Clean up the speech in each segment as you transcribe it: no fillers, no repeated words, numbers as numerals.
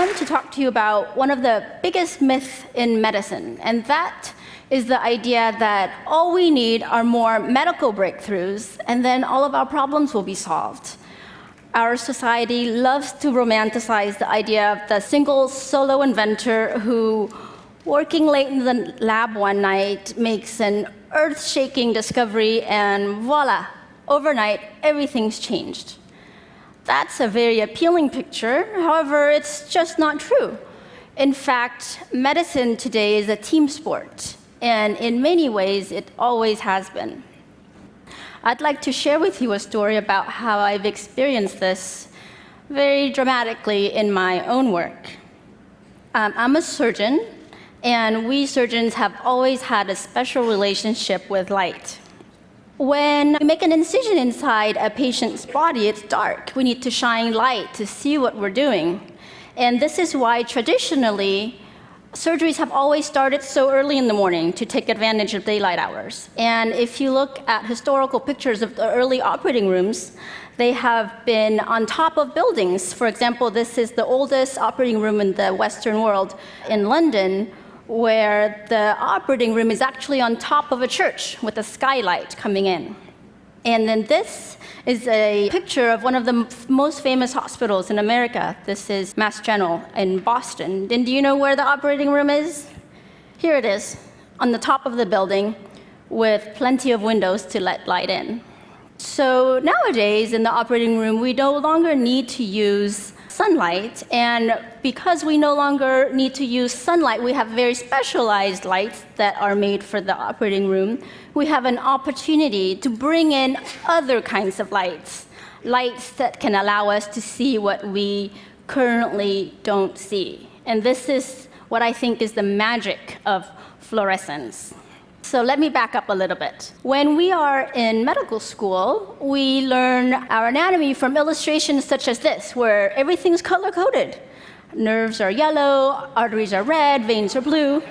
want to talk to you about one of the biggest myths in medicine, and that is the idea that all we need are more medical breakthroughs, and then all of our problems will be solved. Our society loves to romanticize the idea of the single solo inventor who, working late in the lab one night, makes an earth-shaking discovery, and voila, overnight, everything's changed. That's a very appealing picture. However, it's just not true. In fact, medicine today is a team sport, and in many ways, it always has been. I'd like to share with you a story about how I've experienced this very dramatically in my own work. I'm a surgeon, and we surgeons have always had a special relationship with light. When we make an incision inside a patient's body, it's dark. We need to shine light to see what we're doing. And this is why traditionally, surgeries have always started so early in the morning to take advantage of daylight hours. And if you look at historical pictures of the early operating rooms, they have been on top of buildings. For example, this is the oldest operating room in the Western world in London, where the operating room is actually on top of a church with a skylight coming in. And then this is a picture of one of the most famous hospitals in America. This is Mass General in Boston. And do you know where the operating room is? Here it is, on the top of the building, with plenty of windows to let light in. So nowadays, in the operating room, we no longer need to use sunlight, and because we no longer need to use sunlight, we have very specialized lights that are made for the operating room. We have an opportunity to bring in other kinds of lights, lights that can allow us to see what we currently don't see. And this is what I think is the magic of fluorescence. So let me back up a little bit. When we are in medical school, we learn our anatomy from illustrations such as this, where everything's color-coded. Nerves are yellow, arteries are red, veins are blue.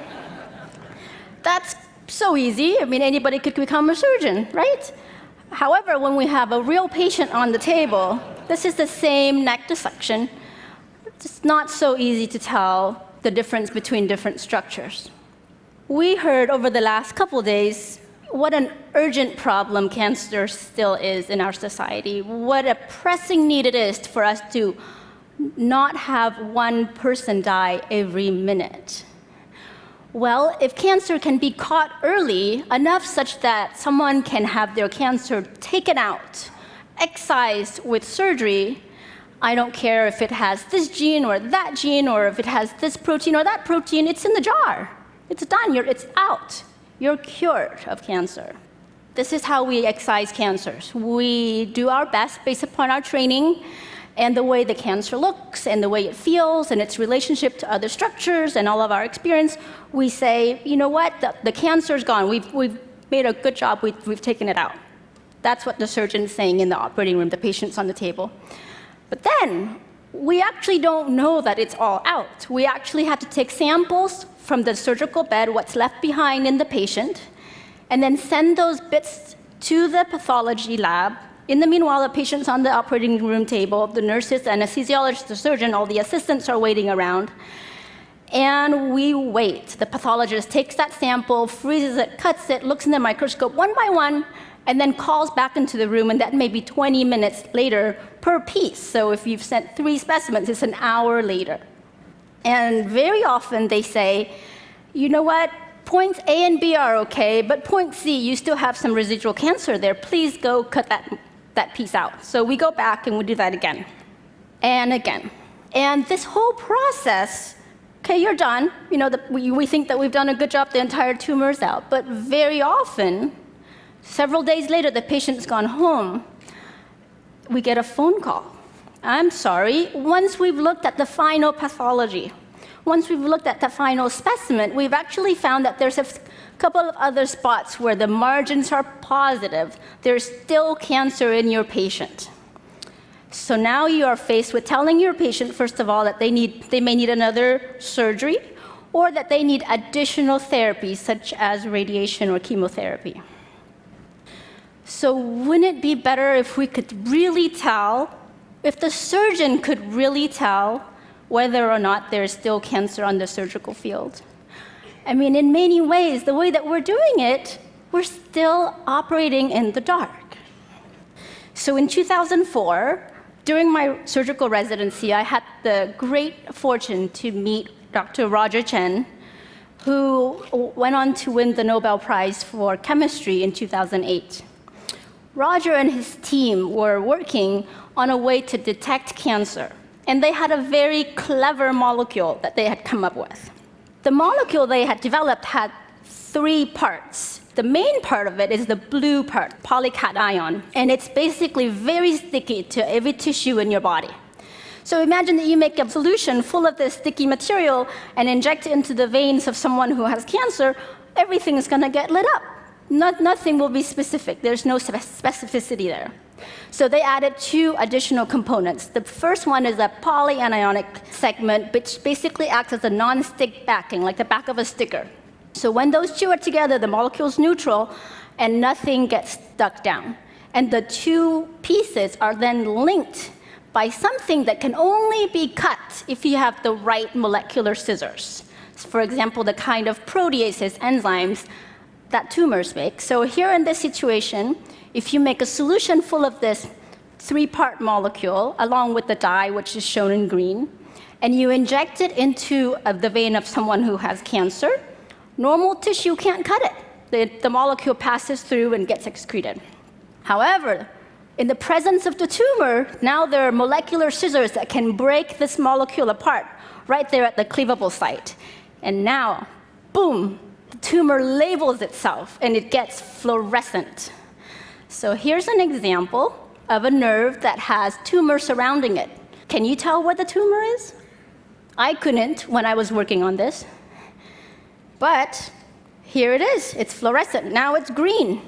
That's so easy. I mean, anybody could become a surgeon, right? However, when we have a real patient on the table, this is the same neck dissection. It's not so easy to tell the difference between different structures. We heard over the last couple days what an urgent problem cancer still is in our society, what a pressing need it is for us to not have one person die every minute. Well, if cancer can be caught early, enough such that someone can have their cancer taken out, excised with surgery, I don't care if it has this gene, or if it has this protein or that protein, it's in the jar. It's done, it's out. You're cured of cancer. This is how we excise cancers. We do our best based upon our training and the way the cancer looks and the way it feels and its relationship to other structures and all of our experience. We say, you know what, the cancer's gone. We've made a good job, we've taken it out. That's what the surgeon's saying in the operating room, the patient's on the table. But then, we actually don't know that it's all out. We actually have to take samples from the surgical bed, what's left behind in the patient, and then send those bits to the pathology lab. In the meanwhile, the patient's on the operating room table, the nurses, the anesthesiologist, the surgeon, all the assistants are waiting around. And we wait. The pathologist takes that sample, freezes it, cuts it, looks in the microscope one by one, and then calls back into the room, and that may be 20 minutes later per piece. So if you've sent 3 specimens, it's an hour later. And very often they say, you know what, points A and B are okay, but point C, you still have some residual cancer there. Please go cut that piece out. So we go back and we do that again and again. And this whole process, okay, you're done. You know, we think that we've done a good job, the entire tumor is out. But very often, several days later, the patient's gone home, we get a phone call. I'm sorry, once we've looked at the final pathology, once we've looked at the final specimen, we've actually found that there's a couple of other spots where the margins are positive. There's still cancer in your patient. So now you are faced with telling your patient, first of all, that they may need another surgery, or that they need additional therapy, such as radiation or chemotherapy. So wouldn't it be better if we could really tell, if the surgeon could really tell whether or not there's still cancer on the surgical field. I mean, in many ways, the way that we're doing it, we're still operating in the dark. So in 2004, during my surgical residency, I had the great fortune to meet Dr. Roger Chen, who went on to win the Nobel Prize for Chemistry in 2008. Roger and his team were working on a way to detect cancer, and they had a very clever molecule that they had come up with. The molecule they had developed had 3 parts. The main part of it is the blue part, polycation, and it's basically very sticky to every tissue in your body. So imagine that you make a solution full of this sticky material and inject it into the veins of someone who has cancer, everything is going to get lit up. Nothing will be specific. There's no specificity there. So they added 2 additional components. The first one is a polyanionic segment, which basically acts as a non-stick backing, like the back of a sticker. So when those 2 are together, the molecule's neutral, and nothing gets stuck down. And the 2 pieces are then linked by something that can only be cut if you have the right molecular scissors. For example, the kind of proteases, enzymes, that tumors make. So here in this situation, if you make a solution full of this 3-part molecule, along with the dye, which is shown in green, and you inject it into the vein of someone who has cancer, normal tissue can't cut it. The molecule passes through and gets excreted. However, in the presence of the tumor, now there are molecular scissors that can break this molecule apart right there at the cleavable site. And now, boom, the tumor labels itself, and it gets fluorescent. So here's an example of a nerve that has tumor surrounding it. Can you tell where the tumor is? I couldn't when I was working on this. But here it is. It's fluorescent. Now it's green.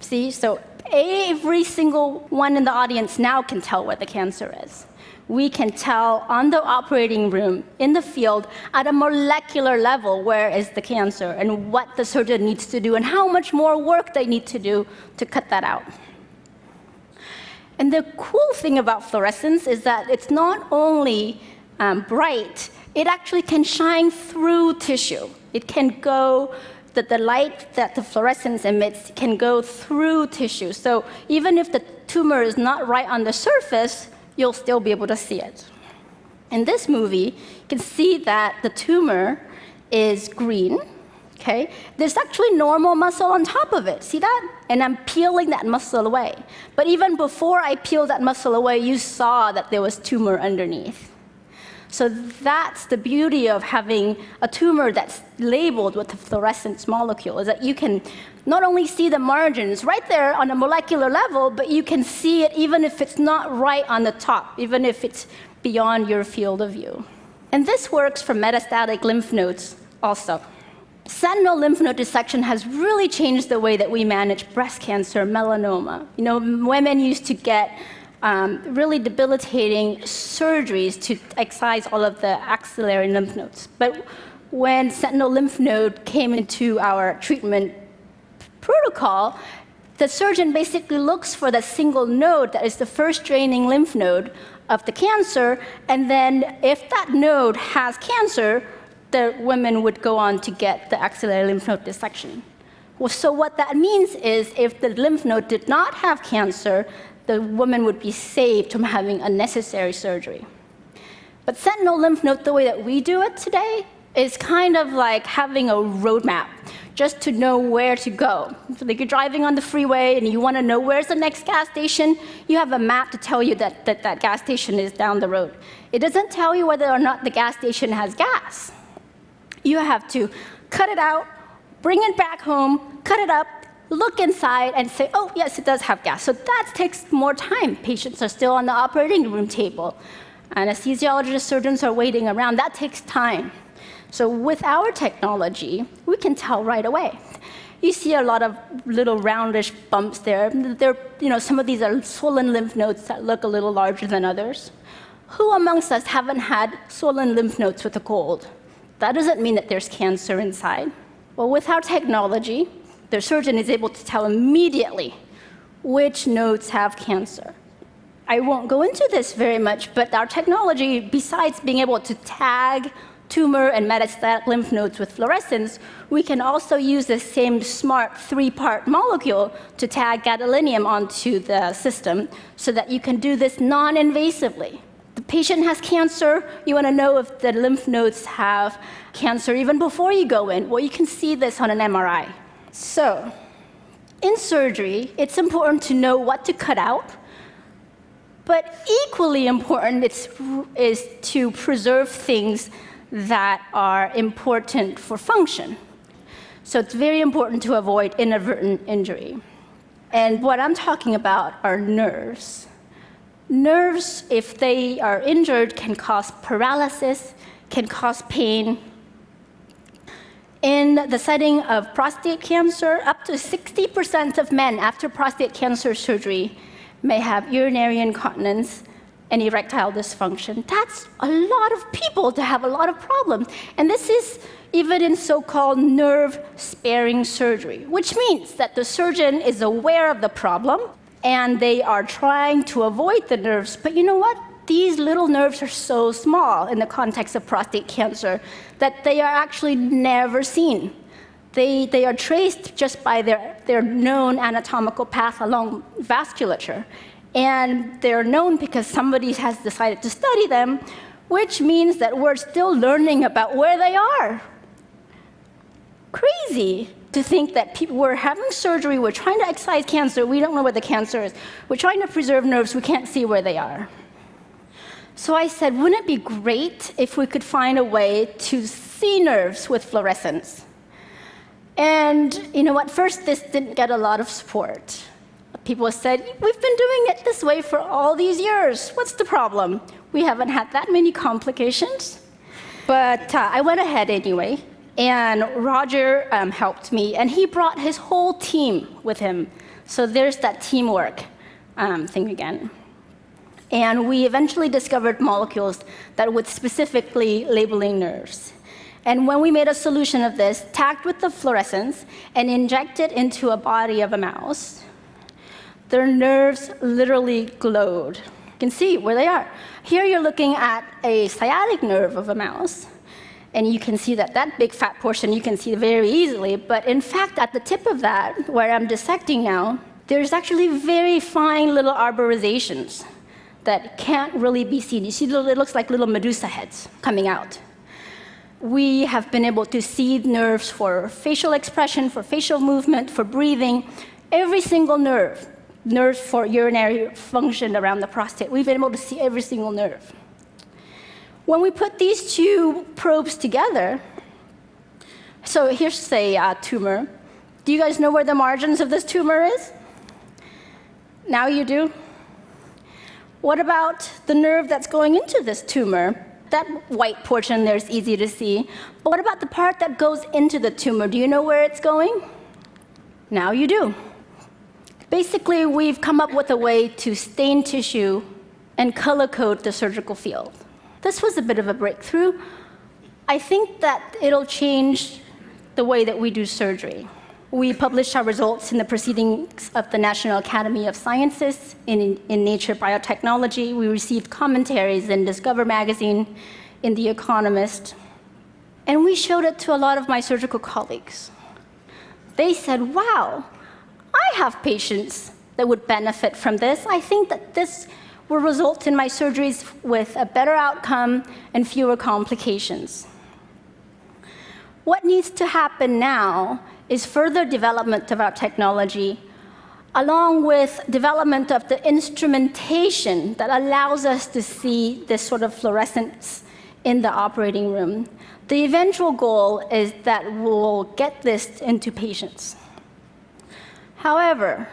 See? So every single one in the audience now can tell where the cancer is. We can tell on the operating room, in the field, at a molecular level, where is the cancer and what the surgeon needs to do and how much more work they need to do to cut that out. And the cool thing about fluorescence is that it's not only bright, it actually can shine through tissue. It can go, the light that the fluorescence emits can go through tissue. So even if the tumor is not right on the surface, you'll still be able to see it. In this movie, you can see that the tumor is green. Okay? There's actually normal muscle on top of it. See that? And I'm peeling that muscle away. But even before I peeled that muscle away, you saw that there was tumor underneath. So that's the beauty of having a tumor that's labeled with a fluorescence molecule, is that you can not only see the margins right there on a molecular level, but you can see it even if it's not right on the top, even if it's beyond your field of view. And this works for metastatic lymph nodes also. Sentinel lymph node dissection has really changed the way that we manage breast cancer, melanoma. You know, women used to get really debilitating surgeries to excise all of the axillary lymph nodes. But when sentinel lymph node came into our treatment protocol, the surgeon basically looks for the single node that is the first draining lymph node of the cancer, and then if that node has cancer, the women would go on to get the axillary lymph node dissection. Well, so what that means is if the lymph node did not have cancer, the woman would be saved from having unnecessary surgery. But sentinel lymph node, the way that we do it today, is kind of like having a roadmap, just to know where to go. So like you're driving on the freeway and you want to know where's the next gas station, you have a map to tell you that that gas station is down the road. It doesn't tell you whether or not the gas station has gas. You have to cut it out, bring it back home, cut it up, look inside and say, oh, yes, it does have gas. So that takes more time. Patients are still on the operating room table. Anesthesiologists, surgeons are waiting around. That takes time. So with our technology, we can tell right away. You see a lot of little roundish bumps there. Some of these are swollen lymph nodes that look a little larger than others. Who amongst us haven't had swollen lymph nodes with a cold? That doesn't mean that there's cancer inside. Well, with our technology, the surgeon is able to tell immediately which nodes have cancer. I won't go into this very much, but our technology, besides being able to tag tumor and metastatic lymph nodes with fluorescence, we can also use the same smart three-part molecule to tag gadolinium onto the system so that you can do this non-invasively. The patient has cancer, you want to know if the lymph nodes have cancer even before you go in. Well, you can see this on an MRI. So, in surgery, it's important to know what to cut out, but equally important is to preserve things that are important for function. So it's very important to avoid inadvertent injury. And what I'm talking about are nerves. Nerves, if they are injured, can cause paralysis, can cause pain. In the setting of prostate cancer, up to 60% of men after prostate cancer surgery may have urinary incontinence and erectile dysfunction. That's a lot of people to have a lot of problems. And this is even in so-called nerve-sparing surgery, which means that the surgeon is aware of the problem and they are trying to avoid the nerves. But you know what? These little nerves are so small in the context of prostate cancer that they are actually never seen. They are traced just by their known anatomical path along vasculature. And they're known because somebody has decided to study them, which means that we're still learning about where they are. Crazy to think that we're having surgery, we're trying to excise cancer, we don't know where the cancer is. We're trying to preserve nerves, we can't see where they are. So I said, wouldn't it be great if we could find a way to see nerves with fluorescence? And you know, at first this didn't get a lot of support. People said, we've been doing it this way for all these years. What's the problem? We haven't had that many complications. But I went ahead anyway, and Roger helped me, and he brought his whole team with him. So there's that teamwork thing again. And we eventually discovered molecules that would specifically labeling nerves. And when we made a solution of this, tagged with the fluorescence, and injected into a body of a mouse, their nerves literally glowed. You can see where they are. Here you're looking at a sciatic nerve of a mouse, and you can see that big fat portion you can see very easily, but in fact at the tip of that, where I'm dissecting now, there's actually very fine little arborizations that can't really be seen. You see, it looks like little medusa heads coming out. We have been able to see nerves for facial expression, for facial movement, for breathing, every single nerve. Nerves for urinary function around the prostate. We've been able to see every single nerve. When we put these two probes together, so here's a tumor. Do you guys know where the margins of this tumor is? Now you do? What about the nerve that's going into this tumor? That white portion there is easy to see. But what about the part that goes into the tumor? Do you know where it's going? Now you do. Basically, we've come up with a way to stain tissue and color code the surgical field. This was a bit of a breakthrough. I think that it'll change the way that we do surgery. We published our results in the Proceedings of the National Academy of Sciences in Nature Biotechnology. We received commentaries in Discover magazine, in The Economist. And we showed it to a lot of my surgical colleagues. They said, wow, I have patients that would benefit from this. I think that this will result in my surgeries with a better outcome and fewer complications. What needs to happen now is further development of our technology, along with development of the instrumentation that allows us to see this sort of fluorescence in the operating room. The eventual goal is that we'll get this into patients. However,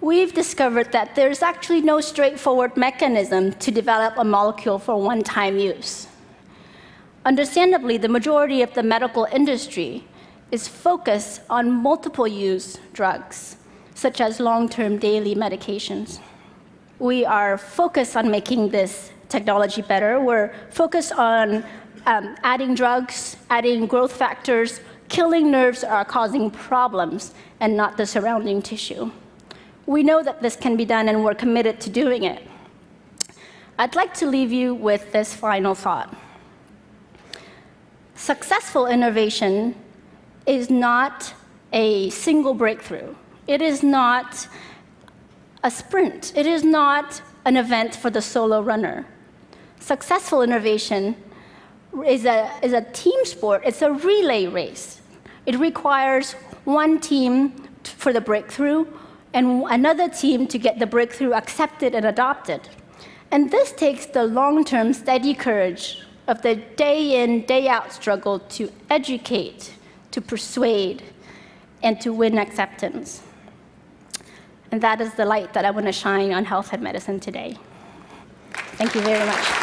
we've discovered that there's actually no straightforward mechanism to develop a molecule for one-time use. Understandably, the majority of the medical industry is focused on multiple-use drugs, such as long-term daily medications. We are focused on making this technology better. We're focused on adding drugs, adding growth factors. Killing nerves are causing problems and not the surrounding tissue. We know that this can be done, and we're committed to doing it. I'd like to leave you with this final thought. Successful innovation is not a single breakthrough. It is not a sprint. It is not an event for the solo runner. Successful innovation is a team sport. It's a relay race. It requires one team for the breakthrough and another team to get the breakthrough accepted and adopted. And this takes the long-term steady courage of the day-in, day-out struggle to educate, to persuade, and to win acceptance. And that is the light that I want to shine on health and medicine today. Thank you very much.